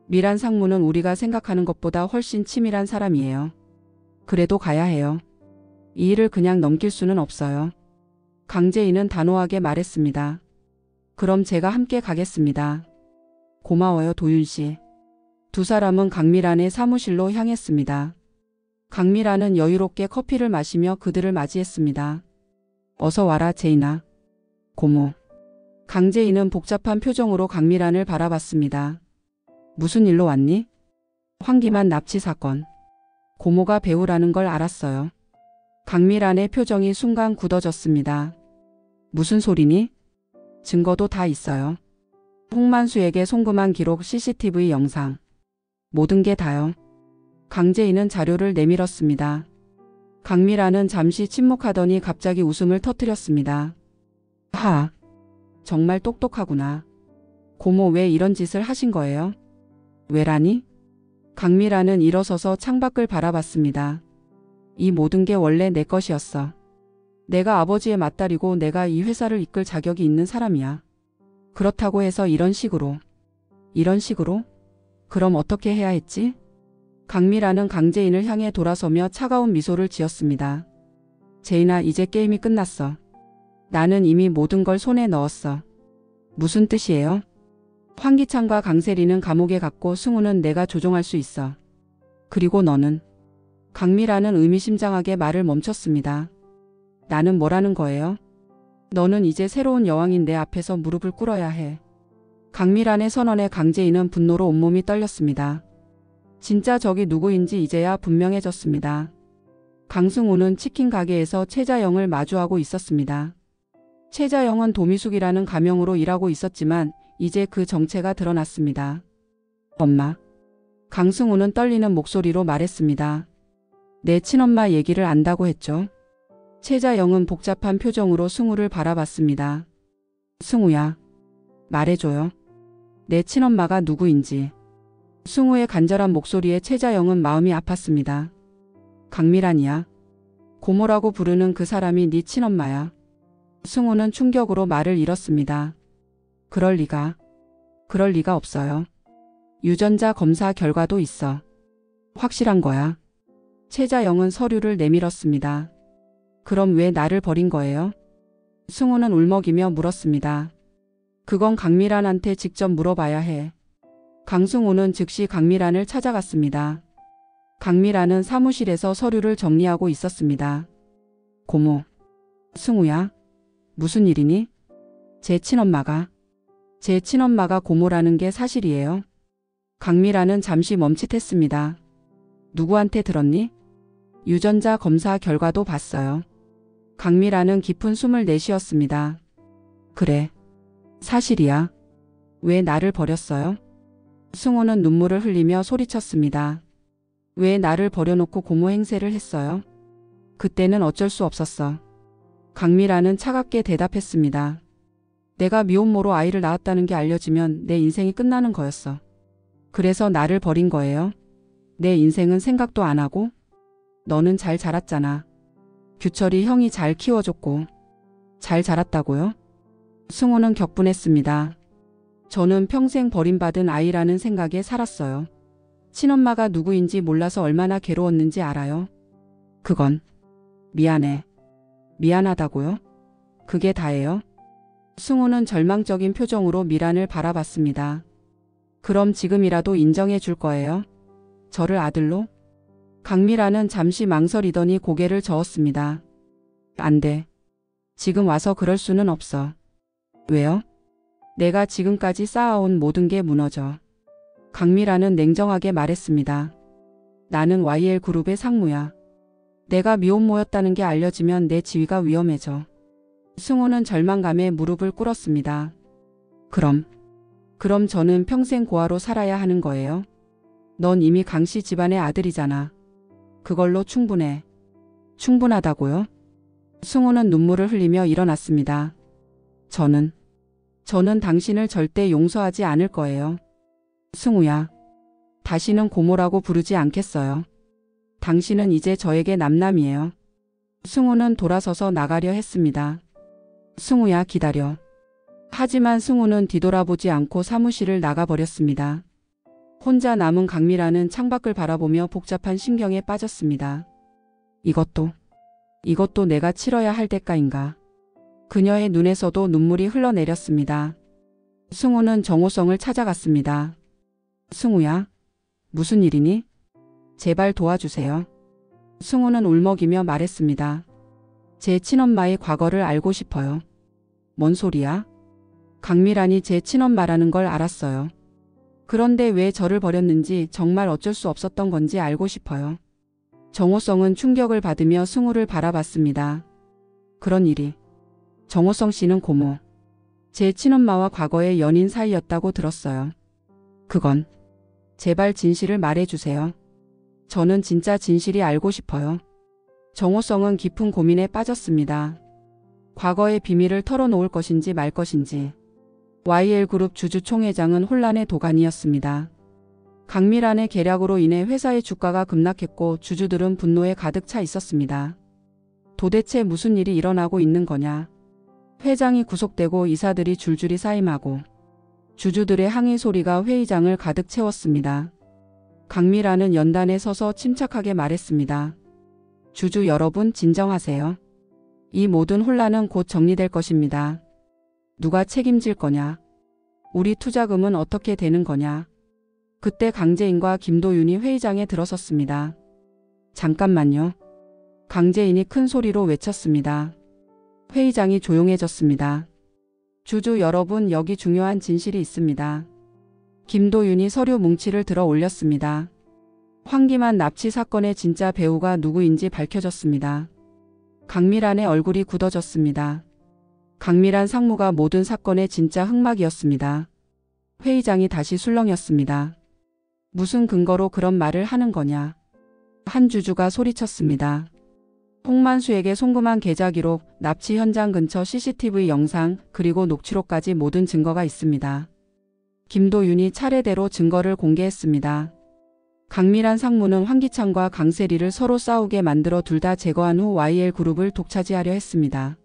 S1: 미란 상무는 우리가 생각하는 것보다 훨씬 치밀한 사람이에요. 그래도 가야 해요. 이 일을 그냥 넘길 수는 없어요. 강재인은 단호하게 말했습니다. 그럼 제가 함께 가겠습니다. 고마워요, 도윤 씨. 두 사람은 강미란의 사무실로 향했습니다. 강미란은 여유롭게 커피를 마시며 그들을 맞이했습니다. 어서 와라, 제인아. 고모. 강재인은 복잡한 표정으로 강미란을 바라봤습니다. 무슨 일로 왔니? 황기만 납치 사건. 고모가 배우라는 걸 알았어요. 강미란의 표정이 순간 굳어졌습니다. 무슨 소리니? 증거도 다 있어요. 홍만수에게 송금한 기록, CCTV 영상. 모든 게 다요. 강재인은 자료를 내밀었습니다. 강미라는 잠시 침묵하더니 갑자기 웃음을 터뜨렸습니다. 하, 정말 똑똑하구나. 고모 왜 이런 짓을 하신 거예요? 왜라니? 강미라는 일어서서 창밖을 바라봤습니다. 이 모든 게 원래 내 것이었어. 내가 아버지의 맏딸이고 내가 이 회사를 이끌 자격이 있는 사람이야. 그렇다고 해서 이런 식으로? 그럼 어떻게 해야 했지? 강미라는 강재인을 향해 돌아서며 차가운 미소를 지었습니다. 재인아, 이제 게임이 끝났어. 나는 이미 모든 걸 손에 넣었어. 무슨 뜻이에요? 황기찬과 강세리는 감옥에 갔고 승우는 내가 조종할 수 있어. 그리고 너는? 강미라는 의미심장하게 말을 멈췄습니다. 나는 뭐라는 거예요? 너는 이제 새로운 여왕인 내 앞에서 무릎을 꿇어야 해. 강미란의 선언에 강재인은 분노로 온몸이 떨렸습니다. 진짜 적이 누구인지 이제야 분명해졌습니다. 강승우는 치킨 가게에서 최자영을 마주하고 있었습니다. 최자영은 도미숙이라는 가명으로 일하고 있었지만 이제 그 정체가 드러났습니다. 엄마. 강승우는 떨리는 목소리로 말했습니다. 내 친엄마 얘기를 안다고 했죠. 최자영은 복잡한 표정으로 승우를 바라봤습니다. 승우야. 말해줘요. 내 친엄마가 누구인지. 승우의 간절한 목소리에 최자영은 마음이 아팠습니다. 강미란이야. 고모라고 부르는 그 사람이 네 친엄마야. 승우는 충격으로 말을 잃었습니다. 그럴 리가 없어요. 유전자 검사 결과도 있어. 확실한 거야. 최자영은 서류를 내밀었습니다. 그럼 왜 나를 버린 거예요? 승우는 울먹이며 물었습니다. 그건 강미란한테 직접 물어봐야 해. 강승우는 즉시 강미란을 찾아갔습니다. 강미란은 사무실에서 서류를 정리하고 있었습니다. 고모. 승우야. 무슨 일이니? 제 친엄마가 고모라는 게 사실이에요. 강미란은 잠시 멈칫했습니다. 누구한테 들었니? 유전자 검사 결과도 봤어요. 강미란은 깊은 숨을 내쉬었습니다. 그래. 사실이야. 왜 나를 버렸어요? 승우는 눈물을 흘리며 소리쳤습니다. 왜 나를 버려놓고 고모 행세를 했어요? 그때는 어쩔 수 없었어. 강미란은 차갑게 대답했습니다. 내가 미혼모로 아이를 낳았다는 게 알려지면 내 인생이 끝나는 거였어. 그래서 나를 버린 거예요. 내 인생은 생각도 안 하고. 너는 잘 자랐잖아. 규철이 형이 잘 키워줬고. 잘 자랐다고요? 승우는 격분했습니다. 저는 평생 버림받은 아이라는 생각에 살았어요. 친엄마가 누구인지 몰라서 얼마나 괴로웠는지 알아요. 그건 미안해. 미안하다고요? 그게 다예요? 승우는 절망적인 표정으로 미란을 바라봤습니다. 그럼 지금이라도 인정해 줄 거예요? 저를 아들로? 강미란은 잠시 망설이더니 고개를 저었습니다. 안 돼. 지금 와서 그럴 수는 없어. 왜요? 내가 지금까지 쌓아온 모든 게 무너져. 강미란은 냉정하게 말했습니다. 나는 YL그룹의 상무야. 내가 미혼모였다는 게 알려지면 내 지위가 위험해져. 승우는 절망감에 무릎을 꿇었습니다. 그럼 저는 평생 고아로 살아야 하는 거예요? 넌 이미 강씨 집안의 아들이잖아. 그걸로 충분해. 충분하다고요? 승우는 눈물을 흘리며 일어났습니다. 저는 당신을 절대 용서하지 않을 거예요. 승우야. 다시는 고모라고 부르지 않겠어요. 당신은 이제 저에게 남남이에요. 승우는 돌아서서 나가려 했습니다. 승우야, 기다려. 하지만 승우는 뒤돌아보지 않고 사무실을 나가버렸습니다. 혼자 남은 강미라는 창밖을 바라보며 복잡한 심경에 빠졌습니다. 이것도 내가 치러야 할 대가인가. 그녀의 눈에서도 눈물이 흘러내렸습니다. 승우는 정호성을 찾아갔습니다. 승우야, 무슨 일이니? 제발 도와주세요. 승우는 울먹이며 말했습니다. 제 친엄마의 과거를 알고 싶어요. 뭔 소리야? 강미란이 제 친엄마라는 걸 알았어요. 그런데 왜 저를 버렸는지 정말 어쩔 수 없었던 건지 알고 싶어요. 정호성은 충격을 받으며 승우를 바라봤습니다. 그런 일이. 정호성 씨는 고모. 제 친엄마와 과거의 연인 사이였다고 들었어요. 그건 제발 진실을 말해주세요. 저는 진짜 진실이 알고 싶어요. 정호성은 깊은 고민에 빠졌습니다. 과거의 비밀을 털어놓을 것인지 말 것인지. YL그룹 주주 총회장은 혼란의 도가니였습니다. 강미란의 계략으로 인해 회사의 주가가 급락했고 주주들은 분노에 가득 차 있었습니다. 도대체 무슨 일이 일어나고 있는 거냐. 회장이 구속되고 이사들이 줄줄이 사임하고 주주들의 항의 소리가 회의장을 가득 채웠습니다. 강미란은 연단에 서서 침착하게 말했습니다. 주주 여러분 진정하세요. 이 모든 혼란은 곧 정리될 것입니다. 누가 책임질 거냐? 우리 투자금은 어떻게 되는 거냐? 그때 강재인과 김도윤이 회의장에 들어섰습니다. 잠깐만요. 강재인이 큰 소리로 외쳤습니다. 회의장이 조용해졌습니다. 주주 여러분, 여기 중요한 진실이 있습니다. 김도윤이 서류 뭉치를 들어 올렸습니다. 황기만 납치 사건의 진짜 배우가 누구인지 밝혀졌습니다. 강미란의 얼굴이 굳어졌습니다. 강미란 상무가 모든 사건의 진짜 흑막이었습니다. 회의장이 다시 술렁였습니다. 무슨 근거로 그런 말을 하는 거냐? 한 주주가 소리쳤습니다. 홍만수에게 송금한 계좌 기록, 납치 현장 근처 CCTV 영상, 그리고 녹취록까지 모든 증거가 있습니다. 김도윤이 차례대로 증거를 공개했습니다. 강미란 상무는 황기찬과 강세리를 서로 싸우게 만들어 둘 다 제거한 후 YL그룹을 독차지하려 했습니다.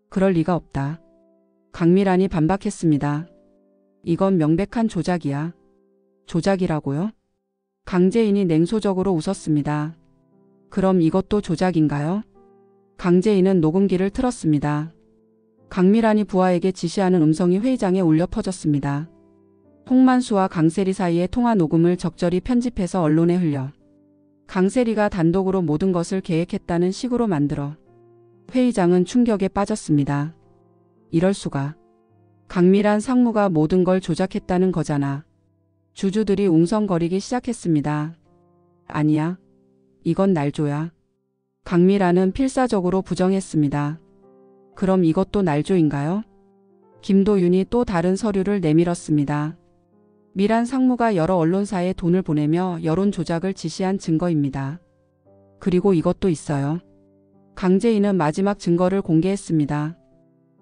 S1: 그럴 리가 없다. 강미란이 반박했습니다. 이건 명백한 조작이야. 조작이라고요? 강재인이 냉소적으로 웃었습니다. 그럼 이것도 조작인가요? 강재인은 녹음기를 틀었습니다. 강미란이 부하에게 지시하는 음성이 회의장에 울려 퍼졌습니다. 홍만수와 강세리 사이의 통화 녹음을 적절히 편집해서 언론에 흘려 강세리가 단독으로 모든 것을 계획했다는 식으로 만들어 회의장은 충격에 빠졌습니다. 이럴 수가. 강미란 상무가 모든 걸 조작했다는 거잖아. 주주들이 웅성거리기 시작했습니다. 아니야. 이건 날조야. 강미란은 필사적으로 부정했습니다. 그럼 이것도 날조인가요? 김도윤이 또 다른 서류를 내밀었습니다. 미란 상무가 여러 언론사에 돈을 보내며 여론 조작을 지시한 증거입니다. 그리고 이것도 있어요. 강재인은 마지막 증거를 공개했습니다.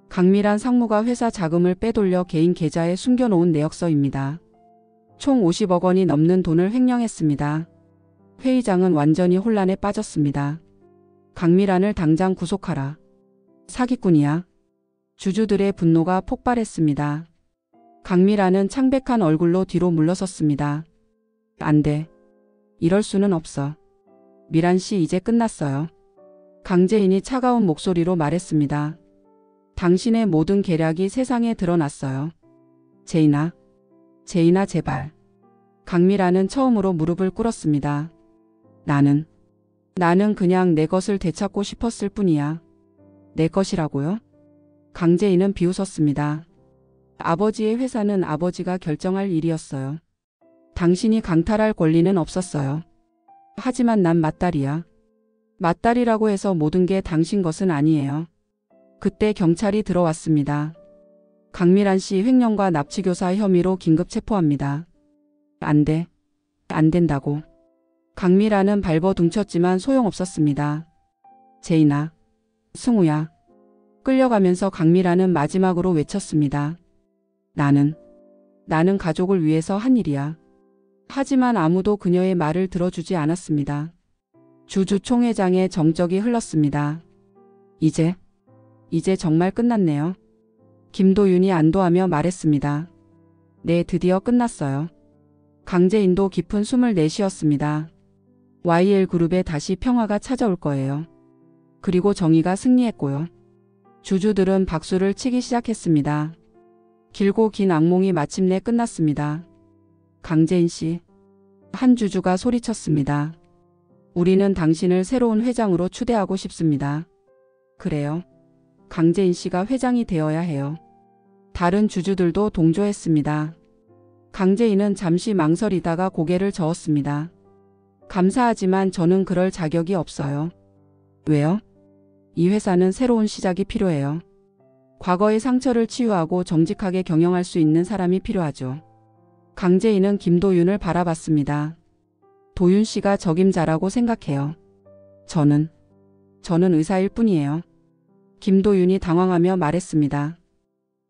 S1: 강미란 상무가 회사 자금을 빼돌려 개인 계좌에 숨겨놓은 내역서입니다. 총 50억 원이 넘는 돈을 횡령했습니다. 회의장은 완전히 혼란에 빠졌습니다. 강미란을 당장 구속하라. 사기꾼이야. 주주들의 분노가 폭발했습니다. 강미란은 창백한 얼굴로 뒤로 물러섰습니다. 안 돼. 이럴 수는 없어. 미란 씨 이제 끝났어요. 강재인이 차가운 목소리로 말했습니다. 당신의 모든 계략이 세상에 드러났어요. 제인아. 제인아 제발. 강미란은 처음으로 무릎을 꿇었습니다. 나는 그냥 내 것을 되찾고 싶었을 뿐이야. 내 것이라고요? 강재인은 비웃었습니다. 아버지의 회사는 아버지가 결정할 일이었어요. 당신이 강탈할 권리는 없었어요. 하지만 난 맏딸이야. 맏딸이라고 해서 모든 게 당신 것은 아니에요. 그때 경찰이 들어왔습니다. 강미란 씨 횡령과 납치교사 혐의로 긴급 체포합니다. 안 돼. 안 된다고. 강미란은 발버둥쳤지만 소용없었습니다. 제인아. 승우야. 끌려가면서 강미란은 마지막으로 외쳤습니다. 나는 가족을 위해서 한 일이야. 하지만 아무도 그녀의 말을 들어주지 않았습니다. 주주 총회장의 정적이 흘렀습니다. 이제 정말 끝났네요. 김도윤이 안도하며 말했습니다. 네, 드디어 끝났어요. 강재인도 깊은 숨을 내쉬었습니다. YL그룹에 다시 평화가 찾아올 거예요. 그리고 정의가 승리했고요. 주주들은 박수를 치기 시작했습니다. 길고 긴 악몽이 마침내 끝났습니다. 강재인 씨. 한 주주가 소리쳤습니다. 우리는 당신을 새로운 회장으로 추대하고 싶습니다. 그래요. 강재인 씨가 회장이 되어야 해요. 다른 주주들도 동조했습니다. 강재인은 잠시 망설이다가 고개를 저었습니다. 감사하지만 저는 그럴 자격이 없어요. 왜요? 이 회사는 새로운 시작이 필요해요. 과거의 상처를 치유하고 정직하게 경영할 수 있는 사람이 필요하죠. 강재인은 김도윤을 바라봤습니다. 도윤 씨가 적임자라고 생각해요. 저는 의사일 뿐이에요. 김도윤이 당황하며 말했습니다.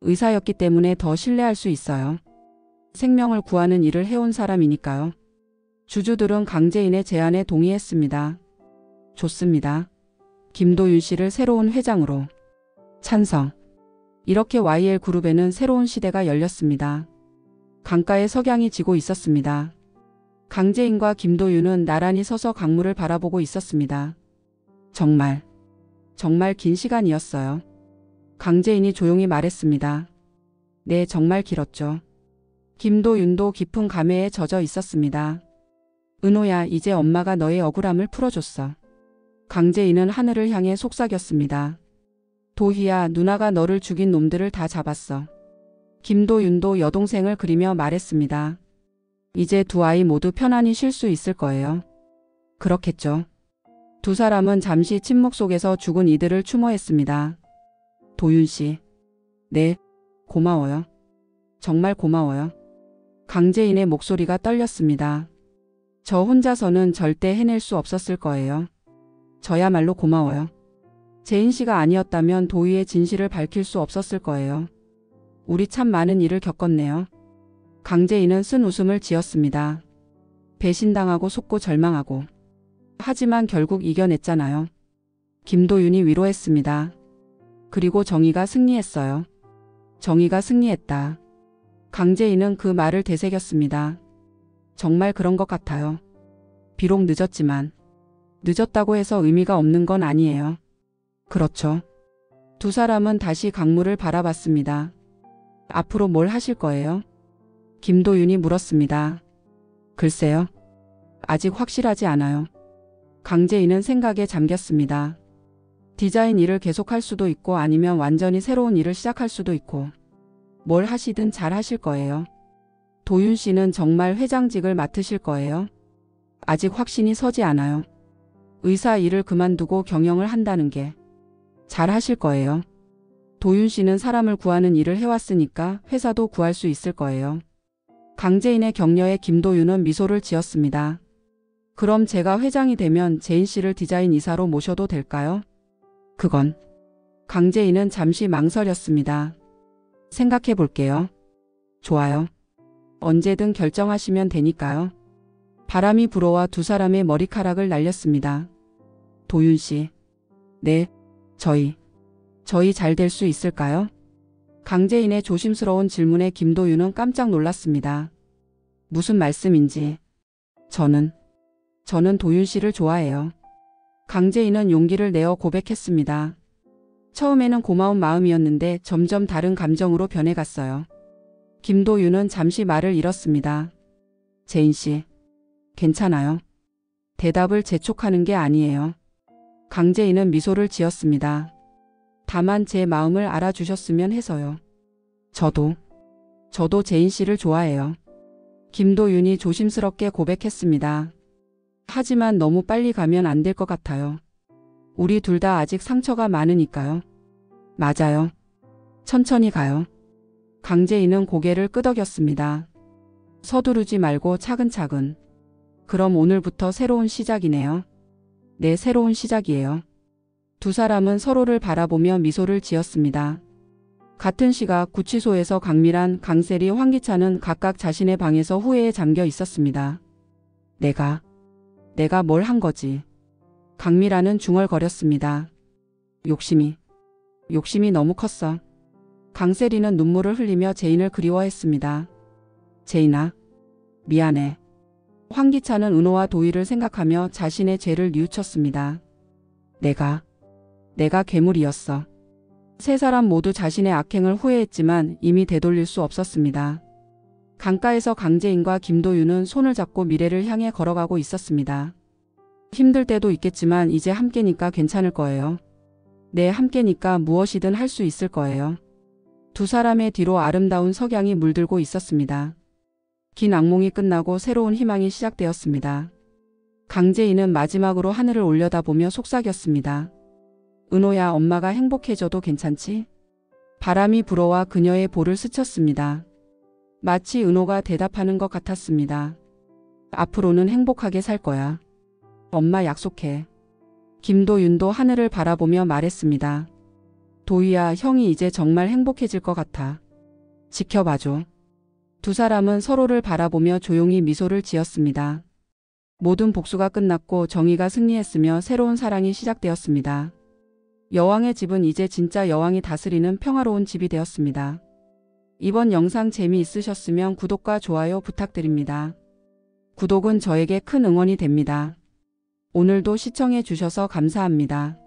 S1: 의사였기 때문에 더 신뢰할 수 있어요. 생명을 구하는 일을 해온 사람이니까요. 주주들은 강재인의 제안에 동의했습니다. 좋습니다. 김도윤 씨를 새로운 회장으로. 찬성. 이렇게 YL그룹에는 새로운 시대가 열렸습니다. 강가에 석양이 지고 있었습니다. 강재인과 김도윤은 나란히 서서 강물을 바라보고 있었습니다. 정말 긴 시간이었어요. 강재인이 조용히 말했습니다. 네, 정말 길었죠. 김도윤도 깊은 감회에 젖어 있었습니다. 은호야, 이제 엄마가 너의 억울함을 풀어줬어. 강재인은 하늘을 향해 속삭였습니다. 도희야, 누나가 너를 죽인 놈들을 다 잡았어. 김도윤도 여동생을 그리며 말했습니다. 이제 두 아이 모두 편안히 쉴 수 있을 거예요. 그렇겠죠. 두 사람은 잠시 침묵 속에서 죽은 이들을 추모했습니다. 도윤 씨. 네, 고마워요. 정말 고마워요. 강재인의 목소리가 떨렸습니다. 저 혼자서는 절대 해낼 수 없었을 거예요. 저야말로 고마워요. 재인 씨가 아니었다면 도희의 진실을 밝힐 수 없었을 거예요. 우리 참 많은 일을 겪었네요. 강재인은 쓴 웃음을 지었습니다. 배신당하고 속고 절망하고. 하지만 결국 이겨냈잖아요. 김도윤이 위로했습니다. 그리고 정의가 승리했어요. 정의가 승리했다. 강재인은 그 말을 되새겼습니다. 정말 그런 것 같아요. 비록 늦었지만 늦었다고 해서 의미가 없는 건 아니에요. 그렇죠. 두 사람은 다시 강물을 바라봤습니다. 앞으로 뭘 하실 거예요? 김도윤이 물었습니다. 글쎄요. 아직 확실하지 않아요. 강재인은 생각에 잠겼습니다. 디자인 일을 계속할 수도 있고 아니면 완전히 새로운 일을 시작할 수도 있고 뭘 하시든 잘 하실 거예요. 도윤 씨는 정말 회장직을 맡으실 거예요? 아직 확신이 서지 않아요. 의사 일을 그만두고 경영을 한다는 게 잘 하실 거예요. 도윤 씨는 사람을 구하는 일을 해왔으니까 회사도 구할 수 있을 거예요. 강재인의 격려에 김도윤은 미소를 지었습니다. 그럼 제가 회장이 되면 재인 씨를 디자인 이사로 모셔도 될까요? 그건. 강재인은 잠시 망설였습니다. 생각해 볼게요. 좋아요. 언제든 결정하시면 되니까요. 바람이 불어와 두 사람의 머리카락을 날렸습니다. 도윤 씨. 네, 저희 잘 될 수 있을까요? 강재인의 조심스러운 질문에 김도윤은 깜짝 놀랐습니다. 무슨 말씀인지. 저는 도윤 씨를 좋아해요. 강재인은 용기를 내어 고백했습니다. 처음에는 고마운 마음이었는데 점점 다른 감정으로 변해갔어요. 김도윤은 잠시 말을 잃었습니다. 재인 씨, 괜찮아요. 대답을 재촉하는 게 아니에요. 강재인은 미소를 지었습니다. 다만 제 마음을 알아주셨으면 해서요. 저도 재인 씨를 좋아해요. 김도윤이 조심스럽게 고백했습니다. 하지만 너무 빨리 가면 안 될 것 같아요. 우리 둘 다 아직 상처가 많으니까요. 맞아요. 천천히 가요. 강재인은 고개를 끄덕였습니다. 서두르지 말고 차근차근. 그럼 오늘부터 새로운 시작이네요. 네, 새로운 시작이에요. 두 사람은 서로를 바라보며 미소를 지었습니다. 같은 시각 구치소에서 강미란, 강세리, 황기찬은 각각 자신의 방에서 후회에 잠겨 있었습니다. 내가 뭘 한 거지. 강미란은 중얼거렸습니다. 욕심이 너무 컸어. 강세리는 눈물을 흘리며 재인을 그리워했습니다. 재인아, 미안해. 황기찬은 은호와 도희를 생각하며 자신의 죄를 뉘우쳤습니다. 내가 괴물이었어. 세 사람 모두 자신의 악행을 후회했지만 이미 되돌릴 수 없었습니다. 강가에서 강재인과 김도윤은 손을 잡고 미래를 향해 걸어가고 있었습니다. 힘들 때도 있겠지만 이제 함께니까 괜찮을 거예요. 네, 함께니까 무엇이든 할 수 있을 거예요. 두 사람의 뒤로 아름다운 석양이 물들고 있었습니다. 긴 악몽이 끝나고 새로운 희망이 시작되었습니다. 강재인은 마지막으로 하늘을 올려다보며 속삭였습니다. 은호야, 엄마가 행복해져도 괜찮지? 바람이 불어와 그녀의 볼을 스쳤습니다. 마치 은호가 대답하는 것 같았습니다. 앞으로는 행복하게 살 거야. 엄마 약속해. 김도윤도 하늘을 바라보며 말했습니다. 도희야, 형이 이제 정말 행복해질 것 같아. 지켜봐줘. 두 사람은 서로를 바라보며 조용히 미소를 지었습니다. 모든 복수가 끝났고 정의가 승리했으며 새로운 사랑이 시작되었습니다. 여왕의 집은 이제 진짜 여왕이 다스리는 평화로운 집이 되었습니다. 이번 영상 재미있으셨으면 구독과 좋아요 부탁드립니다. 구독은 저에게 큰 응원이 됩니다. 오늘도 시청해 주셔서 감사합니다.